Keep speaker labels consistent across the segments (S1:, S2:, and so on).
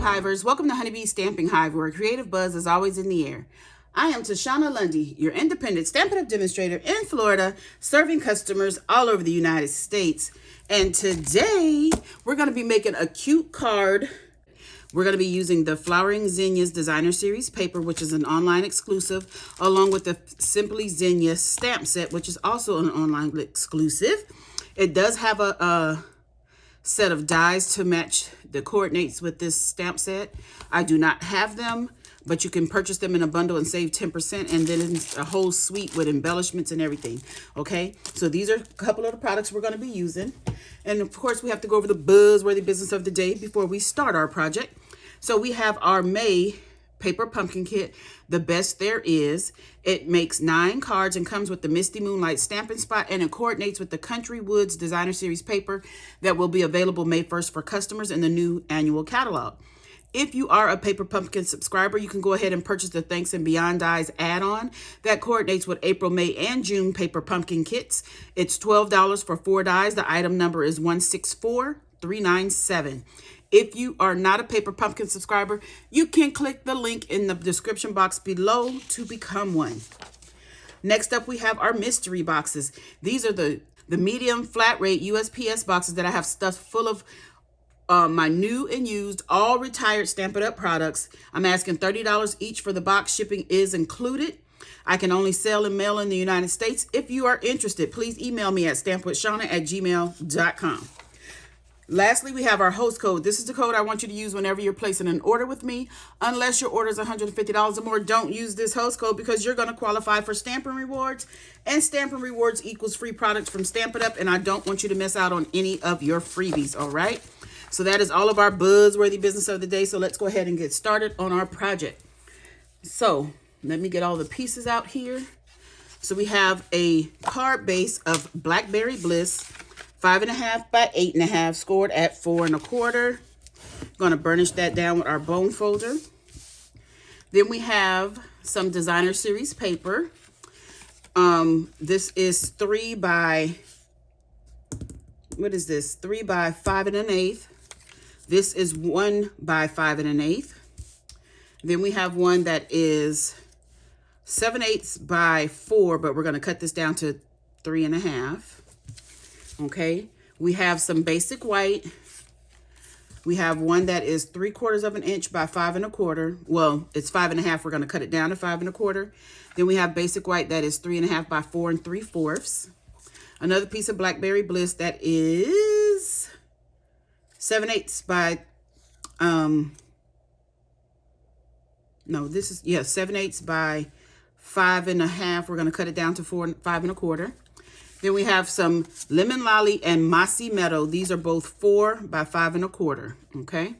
S1: Hivers, welcome to Honeybee Stamping Hive, where creative buzz is always in the air. I am Tashana Lundy, your independent Stampin' Up! Demonstrator in Florida, serving customers all over the United States. And today, we're going to be making a cute card. We're going to be using the Flowering Zinnias Designer Series paper, which is an online exclusive, along with the Simply Zinnia stamp set, which is also an online exclusive. It does have a set of dies to match the coordinates with this stamp set. I do not have them, but you can purchase them in a bundle and save 10%, and then it's a whole suite with embellishments and everything. Okay, so these are a couple of the products we're going to be using. And of course, we have to go over the buzzworthy business of the day before we start our project. So we have our May paper pumpkin kit, the best there is. It makes 9 cards and comes with the Misty Moonlight stamping spot, and it coordinates with the Country Woods Designer Series paper that will be available May 1st for customers in the new annual catalog. If you are a Paper Pumpkin subscriber, you can go ahead and purchase the Thanks and Beyond Dies add-on that coordinates with April, May, and June Paper Pumpkin kits. It's $12 for 4 dies. The item number is 164397. If you are not a Paper Pumpkin subscriber, you can click the link in the description box below to become one. Next up, we have our mystery boxes. These are the medium flat rate USPS boxes that I have stuffed full of my new and used, all retired Stampin' Up! Products. I'm asking $30 each for the box. Shipping is included. I can only sell and mail in the United States. If you are interested, please email me at stampwithshawna@gmail.com. Lastly, we have our host code. This is the code I want you to use whenever you're placing an order with me. Unless your order is $150 or more, don't use this host code because you're going to qualify for Stampin' Rewards. And Stampin' Rewards equals free products from Stampin' Up! And I don't want you to miss out on any of your freebies, all right? So that is all of our buzzworthy business of the day. So let's go ahead and get started on our project. So let me get all the pieces out here. So we have a card base of Blackberry Bliss, 5.5 by 8.5, scored at 4 1/4. Going to burnish that down with our bone folder. Then we have some Designer Series paper. This is 3 by, what is this? 3 by 5 1/8. This is 1 by 5 1/8. Then we have one that is 7/8 by 4, but we're going to cut this down to 3 1/2. Okay, we have some basic white. We have one that is 3/4 inch by 5 1/4. Well, it's 5 1/2. We're going to cut it down to 5 1/4. Then we have basic white that is 3 1/2 by 4 3/4. Another piece of Blackberry Bliss that is 7/8 by, no, this is, yeah, 7/8 by 5 1/2. We're going to cut it down to 5 1/4. Then we have some Lemon Lolly and Mossy Meadow. These are both 4 by 5 1/4, okay?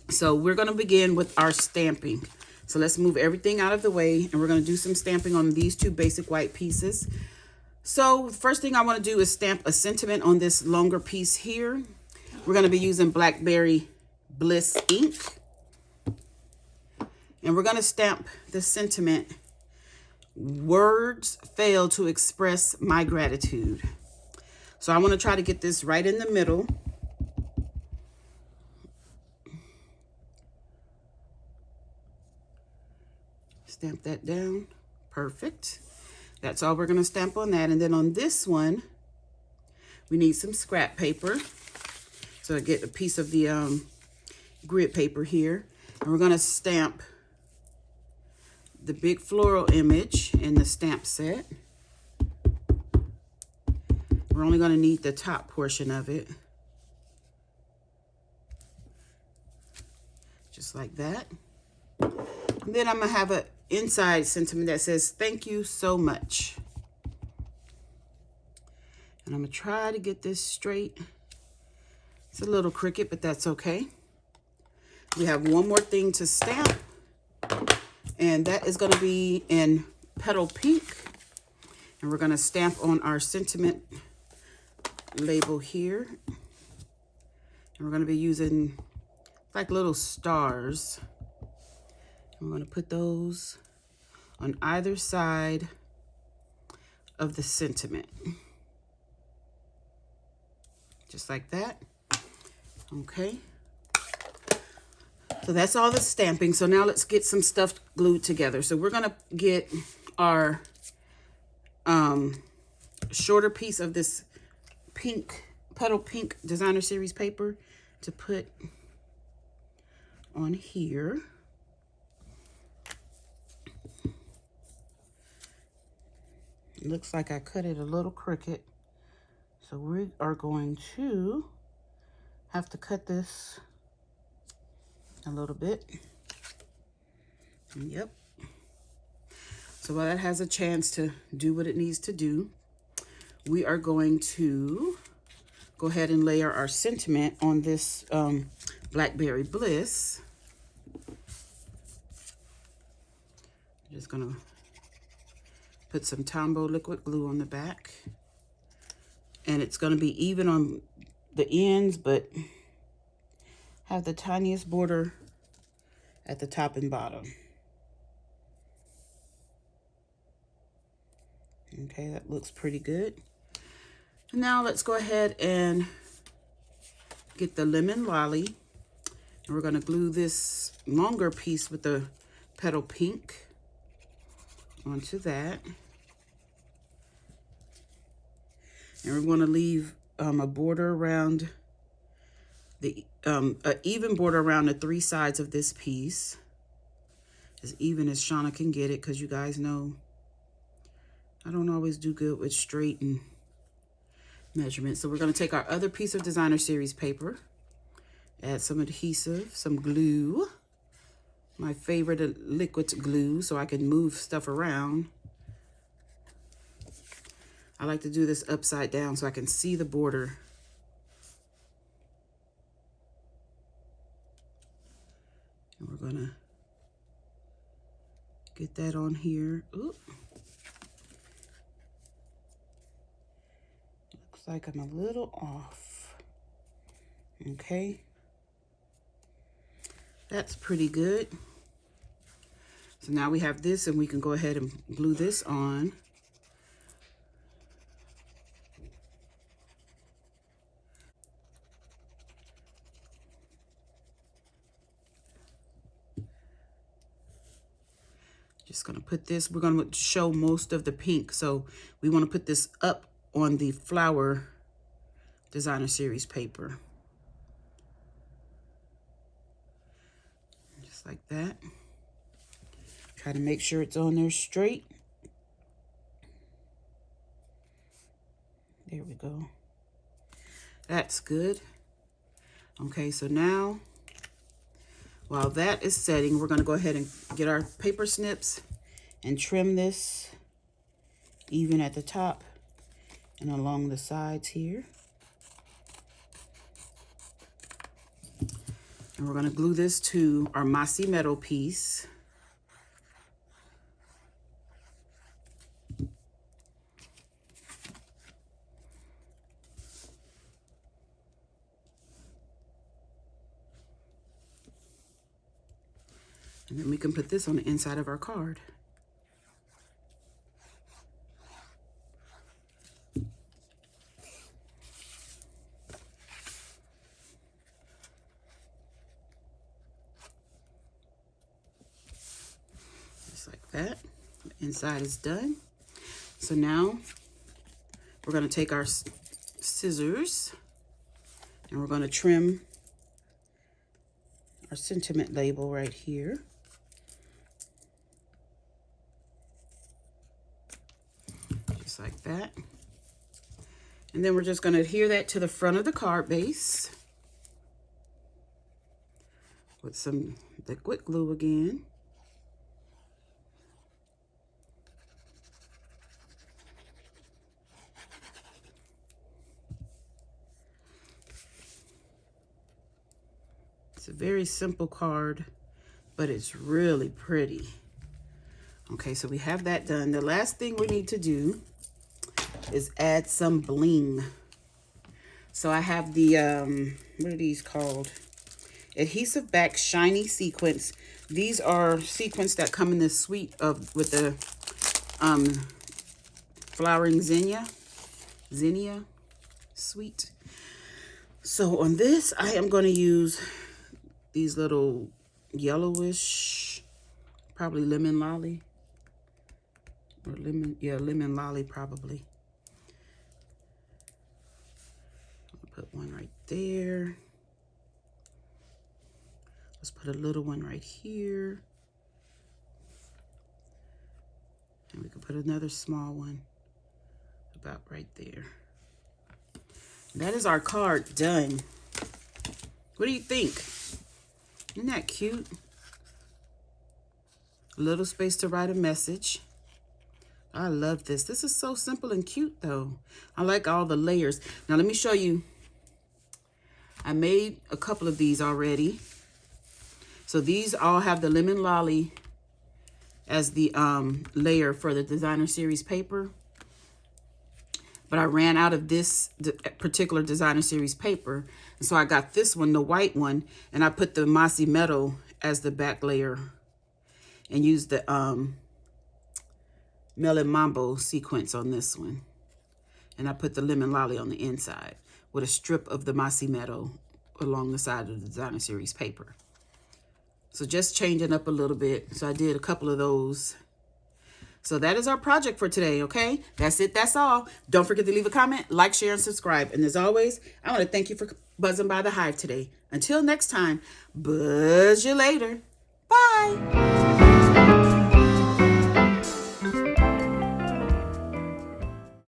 S1: So we're going to begin with our stamping. So let's move everything out of the way, and we're going to do some stamping on these 2 basic white pieces. So first thing I want to do is stamp a sentiment on this longer piece here. We're going to be using Blackberry Bliss ink. And we're going to stamp the sentiment, "Words fail to express my gratitude." So I want to try to get this right in the middle. Stamp that down. Perfect. That's all we're going to stamp on that. And then on this one, we need some scrap paper. So I get a piece of the grid paper here. And we're going to stamp the big floral image in the stamp set. We're only going to need the top portion of it. Just like that. And then I'm going to have an inside sentiment that says, "Thank you so much." And I'm going to try to get this straight. It's a little crooked, but that's okay. We have one more thing to stamp, and that is going to be in Petal Pink. And we're going to stamp on our sentiment label here. And we're going to be using like little stars. I'm going to put those on either side of the sentiment. Just like that. Okay. So that's all the stamping. So now let's get some stuff glued together. So we're going to get our shorter piece of this pink, Petal Pink Designer Series paper to put on here. It looks like I cut it a little crooked. So we are going to have to cut this a little bit. Yep. So while that has a chance to do what it needs to do, we are going to go ahead and layer our sentiment on this Blackberry Bliss. I'm just gonna put some Tombow liquid glue on the back. And it's gonna be even on the ends, but have the tiniest border at the top and bottom. Okay, that looks pretty good. Now let's go ahead and get the Lemon Lolly. And we're gonna glue this longer piece with the Petal Pink onto that. And we're gonna leave a border around the, an even border around the 3 sides of this piece. As even as Shauna can get it, because you guys know I don't always do good with straight and measurements. So we're going to take our other piece of Designer Series paper, add some adhesive, some glue, my favorite liquid glue, so I can move stuff around. I like to do this upside down so I can see the border. And we're going to get that on here. Oop. Like I'm a little off. Okay, that's pretty good. So now we have this, and we can go ahead and glue this on. Just gonna put this, we're gonna show most of the pink, so we want to put this up on the Flower Designer Series paper. Just like that. Try to make sure it's on there straight. There we go. That's good. Okay, so now, while that is setting, we're gonna go ahead and get our paper snips and trim this even at the top and along the sides here. And we're going to glue this to our mossy metal piece. And then we can put this on the inside of our card. That the inside is done. So now we're going to take our scissors and we're going to trim our sentiment label right here. Just like that. And then we're just going to adhere that to the front of the card base with some liquid glue again. It's a very simple card, but it's really pretty. Okay, so we have that done. The last thing we need to do is add some bling. So I have the, what are these called? Adhesive-Backed Shiny Sequins. These are sequins that come in this suite of, with the Flowering Zinnias Suite. So on this, I am going to use these little yellowish, probably lemon lolly. Or lemon, yeah, lemon lolly probably. I'll put one right there. Let's put a little one right here. And we can put another small one about right there. That is our card done. What do you think? Isn't that cute? A little space to write a message. I love this. This is so simple and cute though. I like all the layers. Now let me show you. I made a couple of these already. So these all have the lemon lolly as the layer for the designer series paper. But I ran out of this particular designer series paper. And so I got this one, the white one, and I put the mossy meadow as the back layer and used the Melon Mambo sequence on this one. And I put the lemon lolly on the inside with a strip of the mossy meadow along the side of the designer series paper. So just changing up a little bit. So I did a couple of those. So that is our project for today, okay? That's it, that's all. Don't forget to leave a comment, like, share, and subscribe. And as always, I want to thank you for buzzing by the Hive today. Until next time, buzz you later. Bye.